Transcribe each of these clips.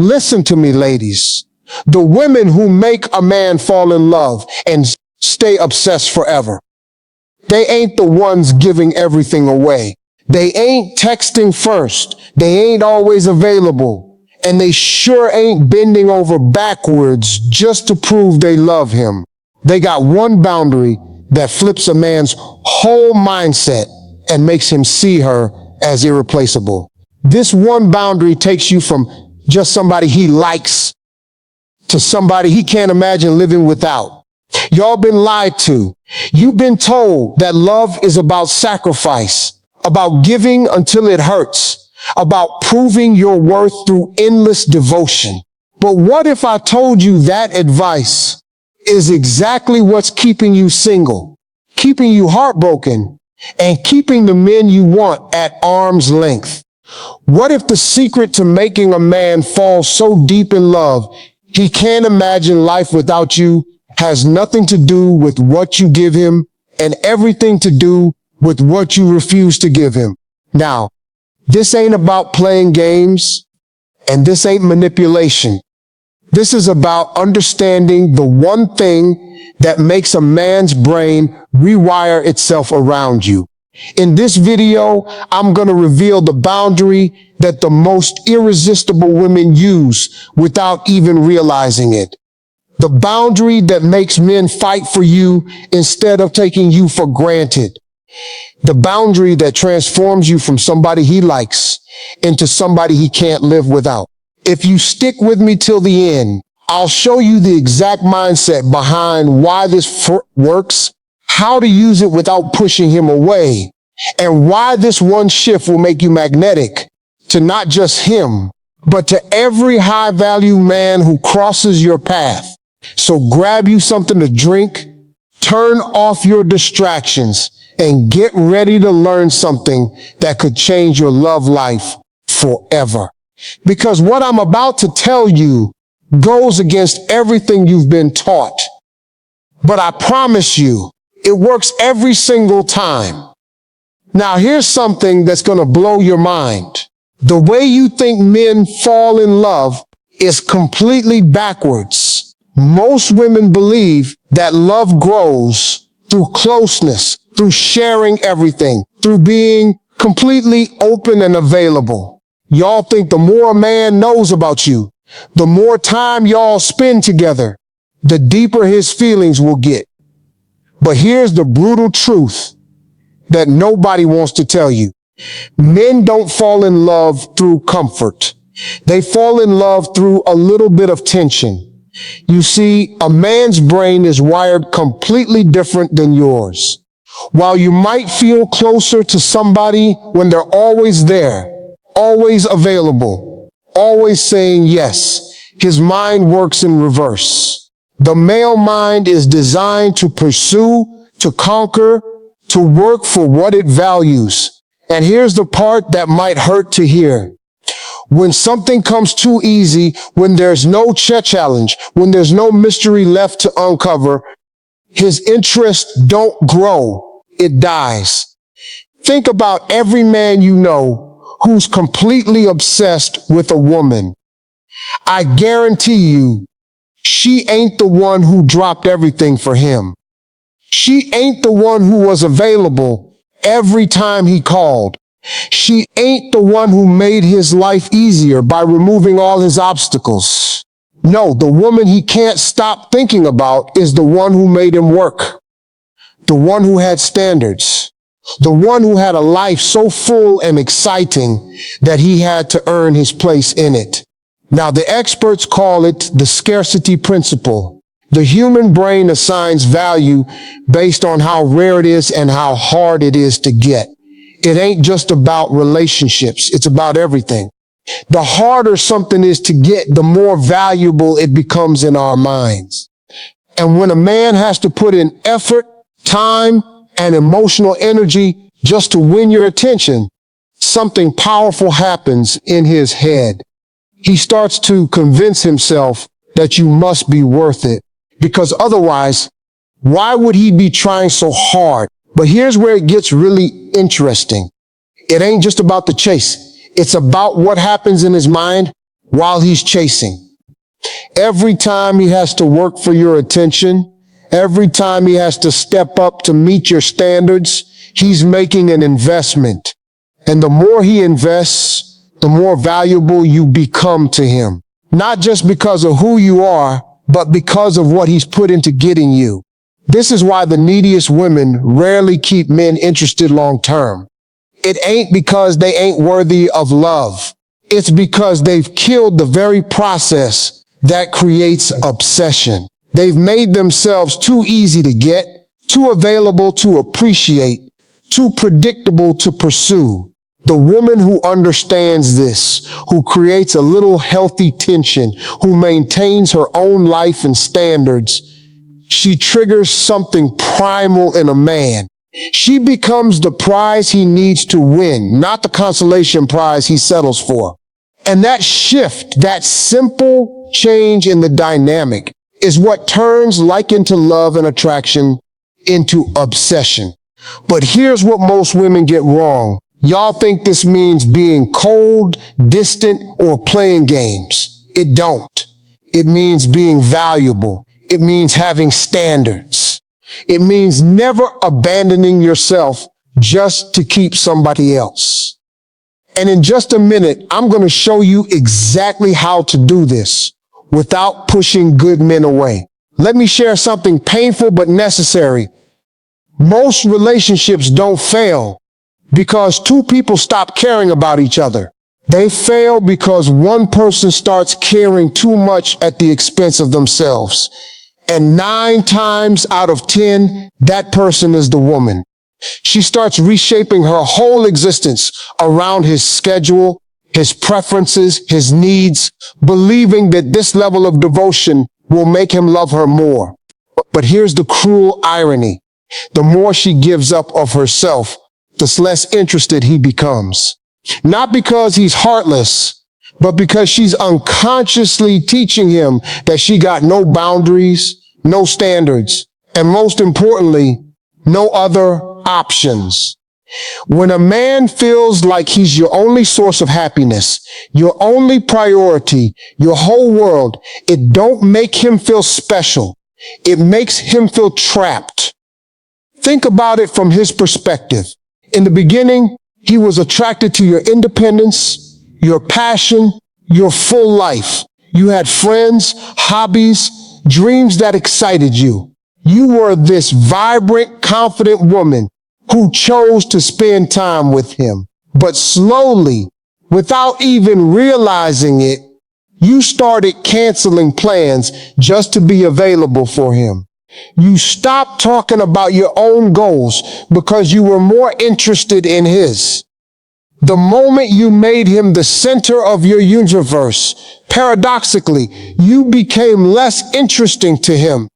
Listen to me, ladies. The women who make a man fall in love and stay obsessed forever, they ain't the ones giving everything away. They ain't texting first. They ain't always available. And they sure ain't bending over backwards just to prove they love him. They got one boundary that flips a man's whole mindset and makes him see her as irreplaceable. This one boundary takes you from just somebody he likes to somebody he can't imagine living without. Y'all been lied to. You've been told that love is about sacrifice, about giving until it hurts, about proving your worth through endless devotion. But what if I told you that advice is exactly what's keeping you single, keeping you heartbroken, and keeping the men you want at arm's length? What if the secret to making a man fall so deep in love he can't imagine life without you has nothing to do with what you give him and everything to do with what you refuse to give him? Now, this ain't about playing games, and this ain't manipulation. This is about understanding the one thing that makes a man's brain rewire itself around you. In this video, I'm going to reveal the boundary that the most irresistible women use without even realizing it. The boundary that makes men fight for you instead of taking you for granted. The boundary that transforms you from somebody he likes into somebody he can't live without. If you stick with me till the end, I'll show you the exact mindset behind why this works, how to use it without pushing him away, and why this one shift will make you magnetic to not just him, but to every high-value man who crosses your path. So grab you something to drink, turn off your distractions, and get ready to learn something that could change your love life forever. Because what I'm about to tell you goes against everything you've been taught. But I promise you, it works every single time. Now here's something that's going to blow your mind. The way you think men fall in love is completely backwards. Most women believe that love grows through closeness, through sharing everything, through being completely open and available. Y'all think the more a man knows about you, the more time y'all spend together, the deeper his feelings will get. But here's the brutal truth that nobody wants to tell you. Men don't fall in love through comfort. They fall in love through a little bit of tension. You see, a man's brain is wired completely different than yours. While you might feel closer to somebody when they're always there, always available, always saying yes, his mind works in reverse. The male mind is designed to pursue, to conquer, to work for what it values. And here's the part that might hurt to hear. When something comes too easy, when there's no challenge, when there's no mystery left to uncover, his interest don't grow, it dies. Think about every man you know who's completely obsessed with a woman. I guarantee you, she ain't the one who dropped everything for him. She ain't the one who was available every time he called. She ain't the one who made his life easier by removing all his obstacles. No, the woman he can't stop thinking about is the one who made him work. The one who had standards. The one who had a life so full and exciting that he had to earn his place in it. Now, the experts call it the scarcity principle. The human brain assigns value based on how rare it is and how hard it is to get. It ain't just about relationships. It's about everything. The harder something is to get, the more valuable it becomes in our minds. And when a man has to put in effort, time, and emotional energy just to win your attention, something powerful happens in his head. He starts to convince himself that you must be worth it, because otherwise, why would he be trying so hard? But here's where it gets really interesting. It ain't just about the chase. It's about what happens in his mind while he's chasing. Every time he has to work for your attention, every time he has to step up to meet your standards, he's making an investment. And the more he invests, the more valuable you become to him. Not just because of who you are, but because of what he's put into getting you. This is why the neediest women rarely keep men interested long term. It ain't because they ain't worthy of love. It's because they've killed the very process that creates obsession. They've made themselves too easy to get, too available to appreciate, too predictable to pursue. The woman who understands this, who creates a little healthy tension, who maintains her own life and standards, she triggers something primal in a man. She becomes the prize he needs to win, not the consolation prize he settles for. And that shift, that simple change in the dynamic, is what turns like into love and attraction into obsession. But here's what most women get wrong. Y'all think this means being cold, distant, or playing games. It don't. It means being valuable. It means having standards. It means never abandoning yourself just to keep somebody else. And in just a minute, I'm going to show you exactly how to do this without pushing good men away. Let me share something painful but necessary. Most relationships don't fail because two people stop caring about each other. They fail because one person starts caring too much at the expense of themselves. And 9 times out of 10, that person is the woman. She starts reshaping her whole existence around his schedule, his preferences, his needs, believing that this level of devotion will make him love her more. But here's the cruel irony. The more she gives up of herself, the less interested he becomes. Not because he's heartless, but because she's unconsciously teaching him that she got no boundaries, no standards, and most importantly, no other options. When a man feels like he's your only source of happiness, your only priority, your whole world, it don't make him feel special. It makes him feel trapped. Think about it from his perspective. In the beginning, he was attracted to your independence, your passion, your full life. You had friends, hobbies, dreams that excited you. You were this vibrant, confident woman who chose to spend time with him. But slowly, without even realizing it, you started canceling plans just to be available for him. You stopped talking about your own goals because you were more interested in his. The moment you made him the center of your universe, paradoxically, you became less interesting to him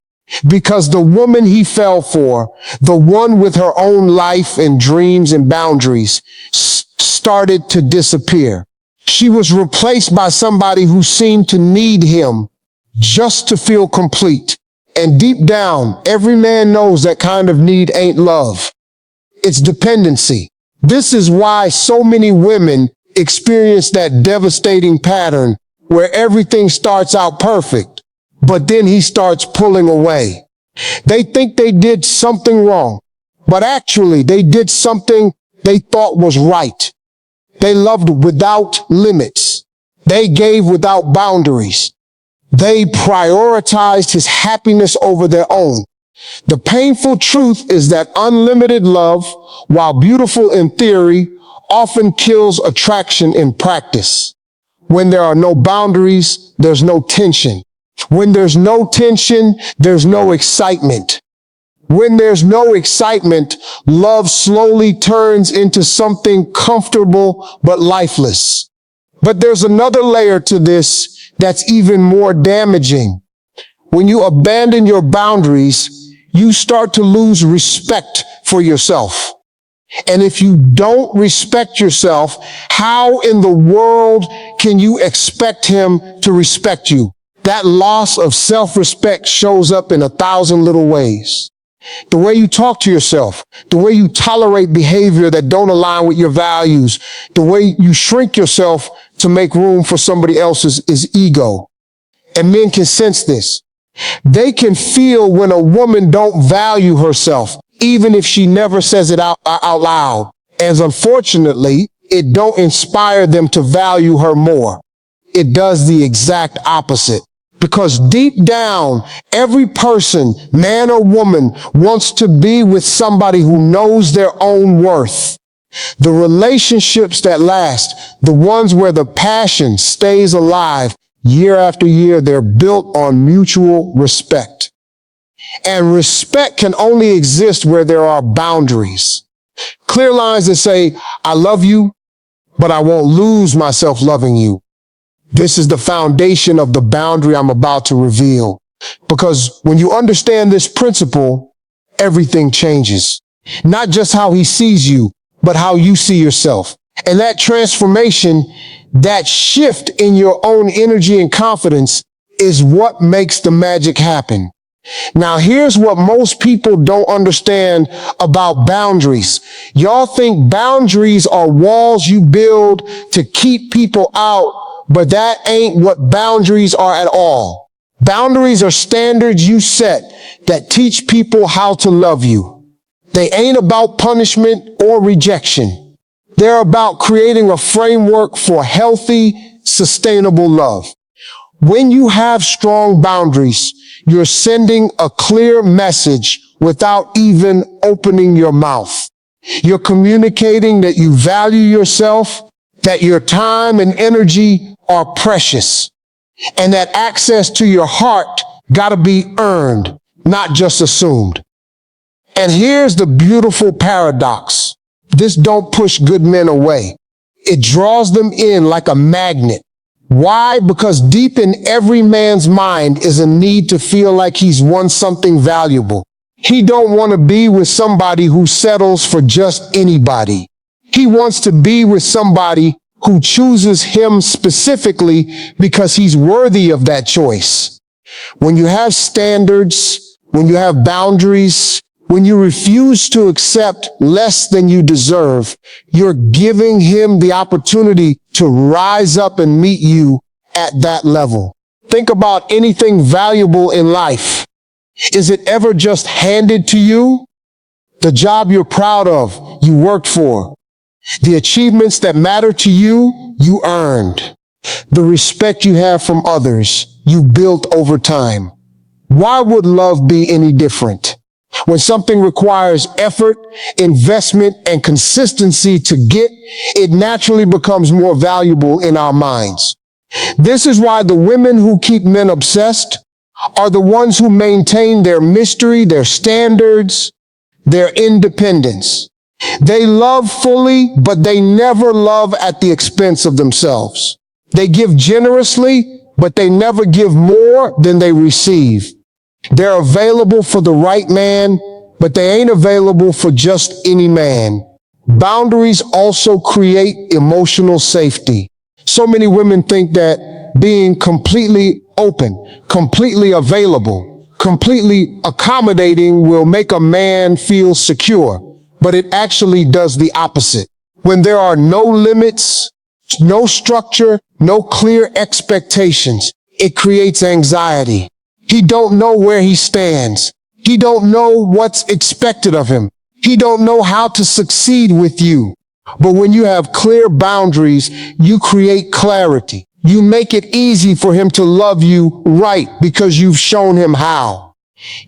because the woman he fell for, the one with her own life and dreams and boundaries, started to disappear. She was replaced by somebody who seemed to need him just to feel complete. And deep down, every man knows that kind of need ain't love. It's dependency. This is why so many women experience that devastating pattern where everything starts out perfect, but then he starts pulling away. They think they did something wrong, but actually they did something they thought was right. They loved without limits. They gave without boundaries. They prioritized his happiness over their own. The painful truth is that unlimited love, while beautiful in theory, often kills attraction in practice. When there are no boundaries, there's no tension. When there's no tension, there's no excitement. When there's no excitement, love slowly turns into something comfortable but lifeless. But there's another layer to this that's even more damaging. When you abandon your boundaries, you start to lose respect for yourself. And if you don't respect yourself, how in the world can you expect him to respect you? That loss of self-respect shows up in 1,000 little ways. The way you talk to yourself, the way you tolerate behavior that don't align with your values, the way you shrink yourself to make room for somebody else's is ego. And men can sense this. They can feel when a woman don't value herself, even if she never says it out loud. And unfortunately, it don't inspire them to value her more. It does the exact opposite. Because deep down, every person, man or woman, wants to be with somebody who knows their own worth. The relationships that last, the ones where the passion stays alive year after year, they're built on mutual respect. And respect can only exist where there are boundaries. Clear lines that say, I love you, but I won't lose myself loving you. This is the foundation of the boundary I'm about to reveal. Because when you understand this principle, everything changes. Not just how he sees you, but how you see yourself. And that transformation, that shift in your own energy and confidence is what makes the magic happen. Now, here's what most people don't understand about boundaries. Y'all think boundaries are walls you build to keep people out, but that ain't what boundaries are at all. Boundaries are standards you set that teach people how to love you. They ain't about punishment or rejection. They're about creating a framework for healthy, sustainable love. When you have strong boundaries, you're sending a clear message without even opening your mouth. You're communicating that you value yourself, that your time and energy are precious, and that access to your heart gotta be earned, not just assumed. And here's the beautiful paradox. This don't push good men away. It draws them in like a magnet. Why? Because deep in every man's mind is a need to feel like he's won something valuable. He don't want to be with somebody who settles for just anybody. He wants to be with somebody who chooses him specifically because he's worthy of that choice. When you have standards, when you have boundaries, when you refuse to accept less than you deserve, you're giving him the opportunity to rise up and meet you at that level. Think about anything valuable in life. Is it ever just handed to you? The job you're proud of, you worked for. The achievements that matter to you, you earned. The respect you have from others, you built over time. Why would love be any different? When something requires effort, investment, and consistency to get, it naturally becomes more valuable in our minds. This is why the women who keep men obsessed are the ones who maintain their mystery, their standards, their independence. They love fully, but they never love at the expense of themselves. They give generously, but they never give more than they receive. They're available for the right man, but they ain't available for just any man. Boundaries also create emotional safety. So many women think that being completely open, completely available, completely accommodating will make a man feel secure, but it actually does the opposite. When there are no limits, no structure, no clear expectations, it creates anxiety. He don't know where he stands. He don't know what's expected of him. He don't know how to succeed with you. But when you have clear boundaries, you create clarity. You make it easy for him to love you right because you've shown him how.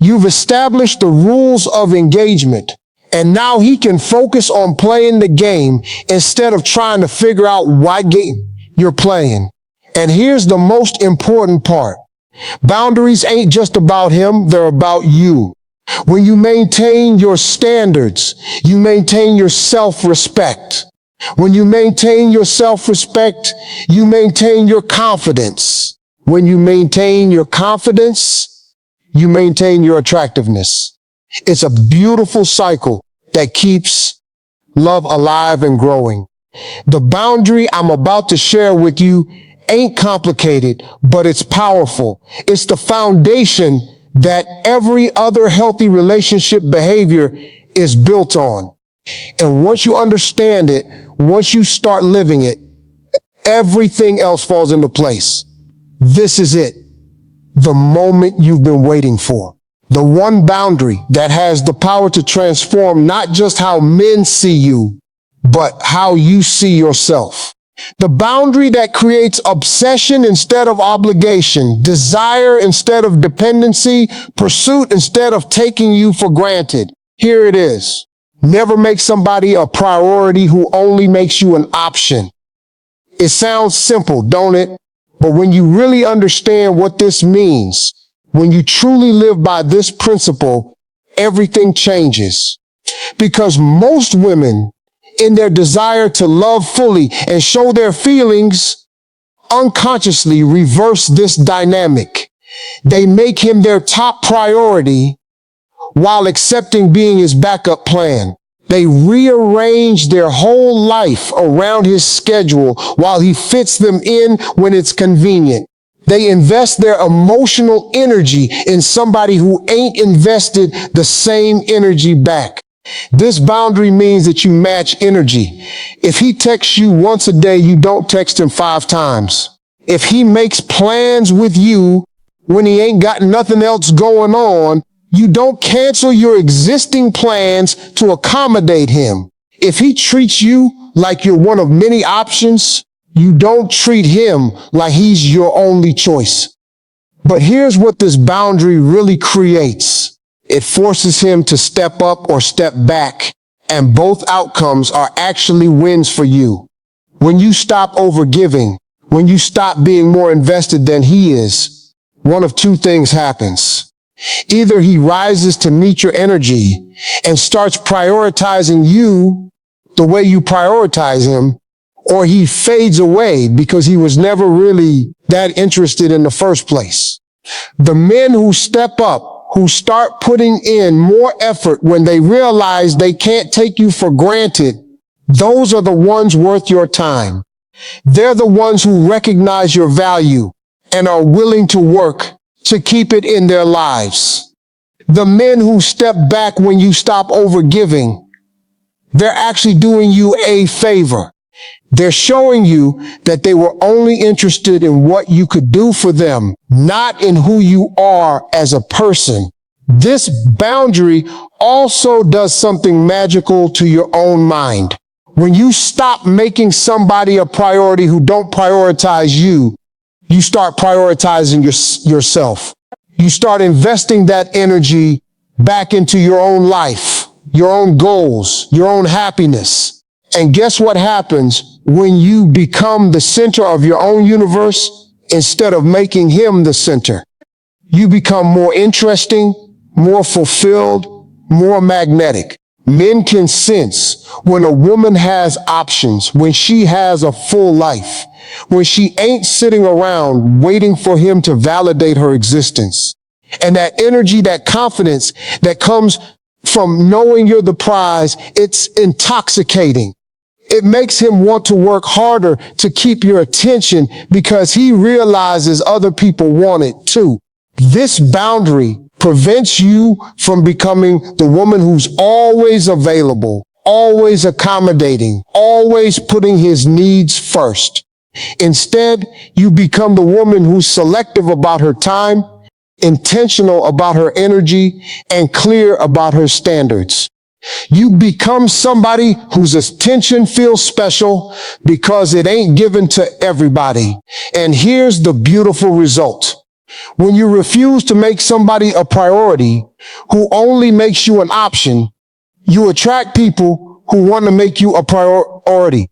You've established the rules of engagement, and now he can focus on playing the game instead of trying to figure out what game you're playing. And here's the most important part. Boundaries ain't just about him, they're about you. When you maintain your standards, you maintain your self-respect. When you maintain your self-respect, you maintain your confidence. When you maintain your confidence, you maintain your attractiveness. It's a beautiful cycle that keeps love alive and growing. The boundary I'm about to share with you ain't complicated, but it's powerful. It's the foundation that every other healthy relationship behavior is built on. And once you understand it, once you start living it, Everything else falls into place. This is it. The moment you've been waiting for. The one boundary that has the power to transform not just how men see you, but how you see yourself. The boundary that creates obsession instead of obligation, desire instead of dependency, pursuit instead of taking you for granted. Here it is. Never make somebody a priority who only makes you an option. It sounds simple, don't it? But when you really understand what this means, when you truly live by this principle, everything changes. Because most women, in their desire to love fully and show their feelings, unconsciously reverse this dynamic. They make him their top priority while accepting being his backup plan. They rearrange their whole life around his schedule while he fits them in when it's convenient. They invest their emotional energy in somebody who ain't invested the same energy back. This boundary means that you match energy. If he texts you once a day, you don't text him 5 times. If he makes plans with you when he ain't got nothing else going on, you don't cancel your existing plans to accommodate him. If he treats you like you're one of many options, you don't treat him like he's your only choice. But here's what this boundary really creates. It forces him to step up or step back, and both outcomes are actually wins for you. When you stop overgiving, when you stop being more invested than he is, one of 2 things happens. Either he rises to meet your energy and starts prioritizing you the way you prioritize him, or he fades away because he was never really that interested in the first place. The men who step up, who start putting in more effort when they realize they can't take you for granted, those are the ones worth your time. They're the ones who recognize your value and are willing to work to keep it in their lives. The men who step back when you stop overgiving, they're actually doing you a favor. They're showing you that they were only interested in what you could do for them, not in who you are as a person. This boundary also does something magical to your own mind. When you stop making somebody a priority who don't prioritize you, you start prioritizing yourself. You start investing that energy back into your own life, your own goals, your own happiness. And guess what happens when you become the center of your own universe instead of making him the center? You become more interesting, more fulfilled, more magnetic. Men can sense when a woman has options, when she has a full life, when she ain't sitting around waiting for him to validate her existence. And that energy, that confidence that comes from knowing you're the prize, it's intoxicating. It makes him want to work harder to keep your attention because he realizes other people want it too. This boundary prevents you from becoming the woman who's always available, always accommodating, always putting his needs first. Instead, you become the woman who's selective about her time, intentional about her energy, and clear about her standards. You become somebody whose attention feels special because it ain't given to everybody. And here's the beautiful result. When you refuse to make somebody a priority who only makes you an option, you attract people who want to make you a priority.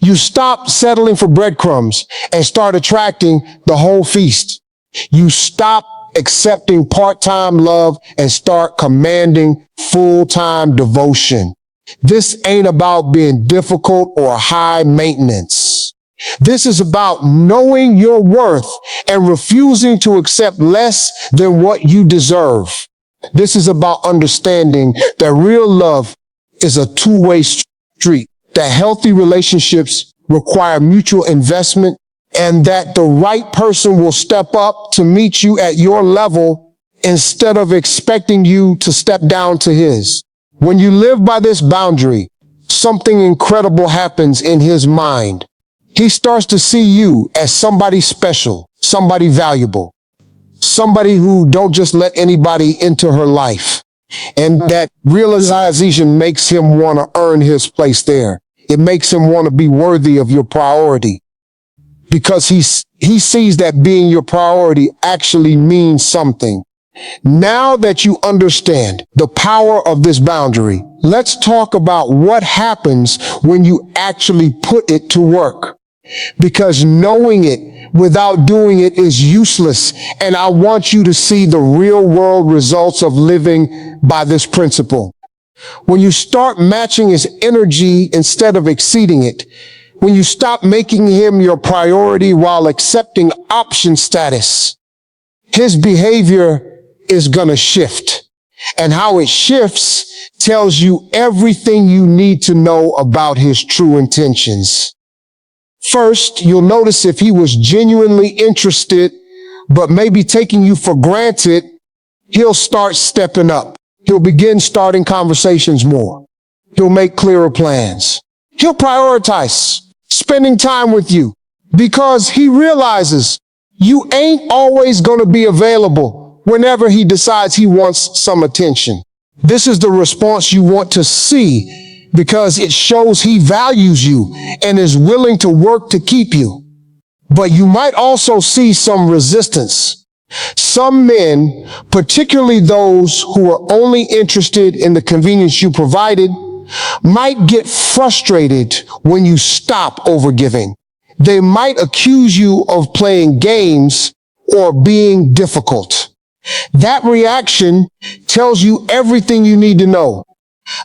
You stop settling for breadcrumbs and start attracting the whole feast. You stop accepting part-time love and start commanding full-time devotion. This ain't about being difficult or high maintenance. This is about knowing your worth and refusing to accept less than what you deserve. This is about understanding that real love is a two-way street, that healthy relationships require mutual investment, and that the right person will step up to meet you at your level instead of expecting you to step down to his. When you live by this boundary, something incredible happens in his mind. He starts to see you as somebody special, somebody valuable, somebody who don't just let anybody into her life. And that realization makes him want to earn his place there. It makes him want to be worthy of your priority because he sees that being your priority actually means something. Now that you understand the power of this boundary, let's talk about what happens when you actually put it to work. Because knowing it without doing it is useless. And I want you to see the real world results of living by this principle. When you start matching his energy instead of exceeding it, when you stop making him your priority while accepting option status, his behavior is going to shift. And how it shifts tells you everything you need to know about his true intentions. First, you'll notice if he was genuinely interested, but maybe taking you for granted, he'll start stepping up. He'll begin starting conversations more. He'll make clearer plans. He'll prioritize spending time with you because he realizes you ain't always going to be available whenever he decides he wants some attention. This is the response you want to see because it shows he values you and is willing to work to keep you. But you might also see some resistance. Some men, particularly those who are only interested in the convenience you provided, might get frustrated when you stop overgiving. They might accuse you of playing games or being difficult. That reaction tells you everything you need to know.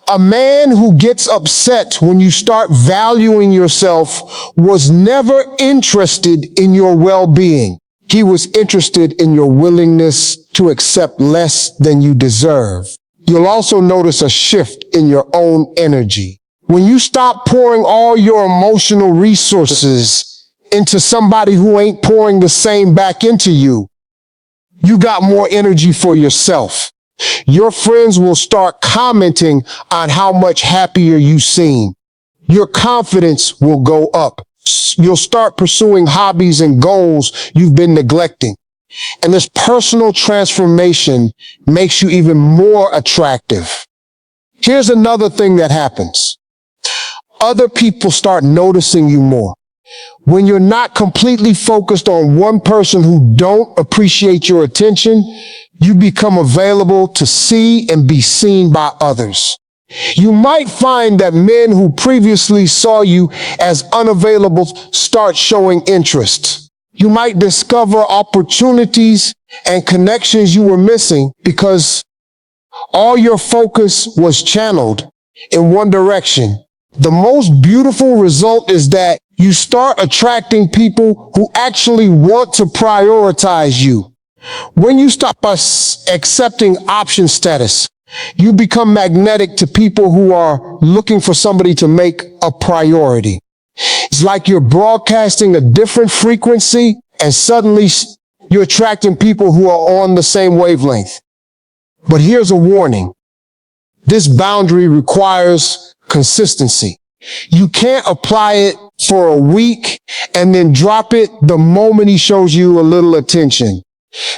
A man who gets upset when you start valuing yourself was never interested in your well-being. He was interested in your willingness to accept less than you deserve. You'll also notice a shift in your own energy. When you stop pouring all your emotional resources into somebody who ain't pouring the same back into you, you got more energy for yourself. Your friends will start commenting on how much happier you seem. Your confidence will go up. You'll start pursuing hobbies and goals you've been neglecting. And this personal transformation makes you even more attractive. Here's another thing that happens. Other people start noticing you more. When you're not completely focused on one person who don't appreciate your attention, you become available to see and be seen by others. You might find that men who previously saw you as unavailable start showing interest. You might discover opportunities and connections you were missing because all your focus was channeled in one direction. The most beautiful result is that you start attracting people who actually want to prioritize you. When you stop accepting option status, you become magnetic to people who are looking for somebody to make a priority. It's like you're broadcasting a different frequency and suddenly you're attracting people who are on the same wavelength. But here's a warning. This boundary requires consistency. You can't apply it for a week and then drop it the moment he shows you a little attention.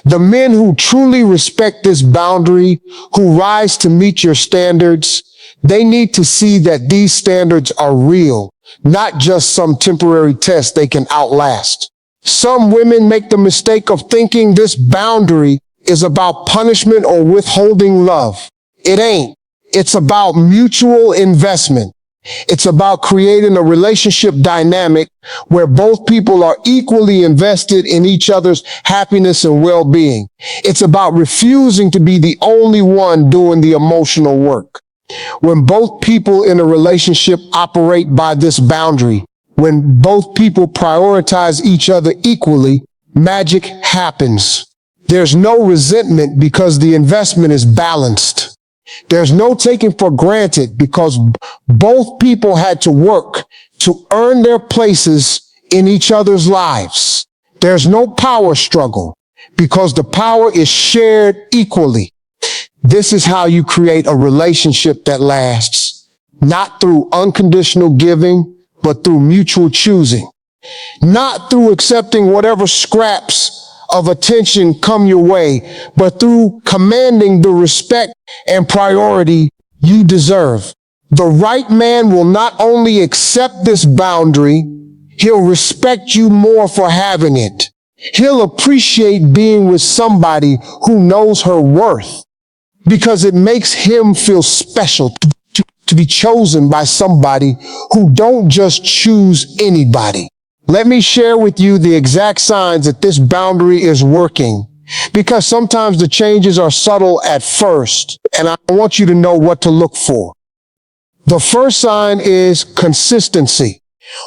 The men who truly respect this boundary, who rise to meet your standards, they need to see that these standards are real, not just some temporary test they can outlast. Some women make the mistake of thinking this boundary is about punishment or withholding love. It ain't. It's about mutual investment. It's about creating a relationship dynamic where both people are equally invested in each other's happiness and well-being. It's about refusing to be the only one doing the emotional work. When both people in a relationship operate by this boundary, when both people prioritize each other equally, magic happens. There's no resentment because the investment is balanced. There's no taking for granted because both people had to work to earn their places in each other's lives. There's no power struggle because the power is shared equally. This is how you create a relationship that lasts, not through unconditional giving, but through mutual choosing. Not through accepting whatever scraps of attention come your way, but through commanding the respect and priority you deserve. The right man will not only accept this boundary, he'll respect you more for having it. He'll appreciate being with somebody who knows her worth because it makes him feel special to be chosen by somebody who don't just choose anybody. Let me share with you the exact signs that this boundary is working, because sometimes the changes are subtle at first, and I want you to know what to look for. The first sign is consistency.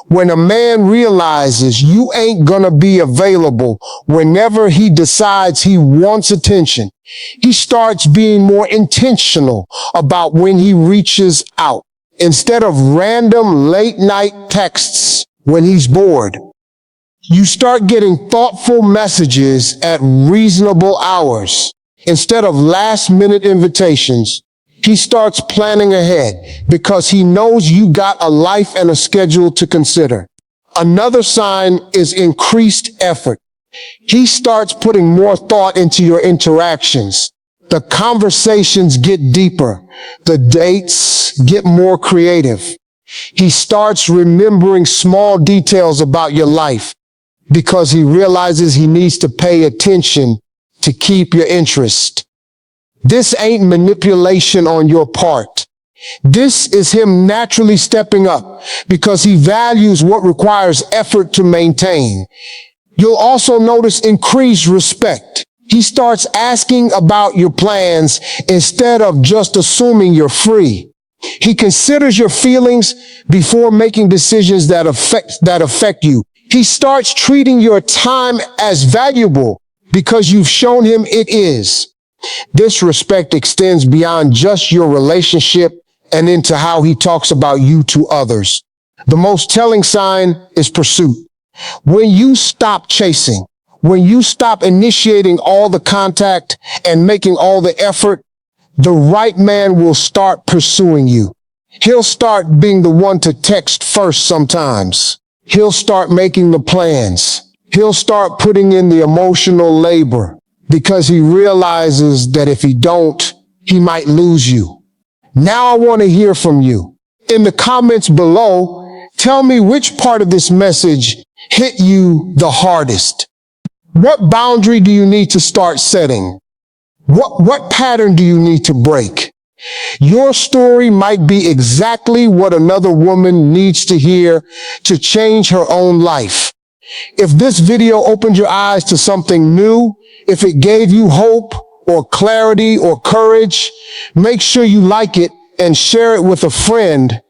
When a man realizes you ain't gonna be available whenever he decides he wants attention, he starts being more intentional about when he reaches out. Instead of random late night texts when he's bored, you start getting thoughtful messages at reasonable hours. Instead of last minute invitations, he starts planning ahead because he knows you got a life and a schedule to consider. Another sign is increased effort. He starts putting more thought into your interactions. The conversations get deeper. The dates get more creative. He starts remembering small details about your life because he realizes he needs to pay attention to keep your interest. This ain't manipulation on your part. This is him naturally stepping up because he values what requires effort to maintain. You'll also notice increased respect. He starts asking about your plans instead of just assuming you're free. He considers your feelings before making decisions that affect you. He starts treating your time as valuable because you've shown him it is. This respect extends beyond just your relationship and into how he talks about you to others. The most telling sign is pursuit. When you stop chasing, when you stop initiating all the contact and making all the effort, the right man will start pursuing you. He'll start being the one to text first sometimes. He'll start making the plans. He'll start putting in the emotional labor because he realizes that if he don't, he might lose you. Now I want to hear from you. In the comments below, tell me which part of this message hit you the hardest. What boundary do you need to start setting? What pattern do you need to break? Your story might be exactly what another woman needs to hear to change her own life. If this video opened your eyes to something new, if it gave you hope or clarity or courage, make sure you like it and share it with a friend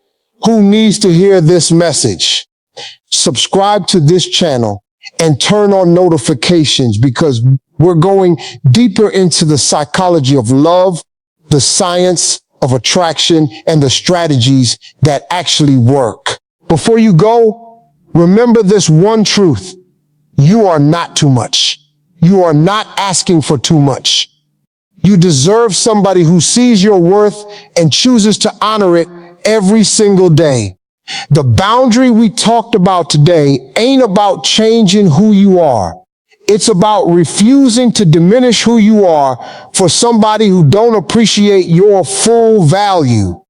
who needs to hear this message. Subscribe to this channel and turn on notifications because we're going deeper into the psychology of love, the science of attraction, and the strategies that actually work. Before you go, remember this one truth. You are not too much. You are not asking for too much. You deserve somebody who sees your worth and chooses to honor it every single day. The boundary we talked about today ain't about changing who you are. It's about refusing to diminish who you are for somebody who don't appreciate your full value.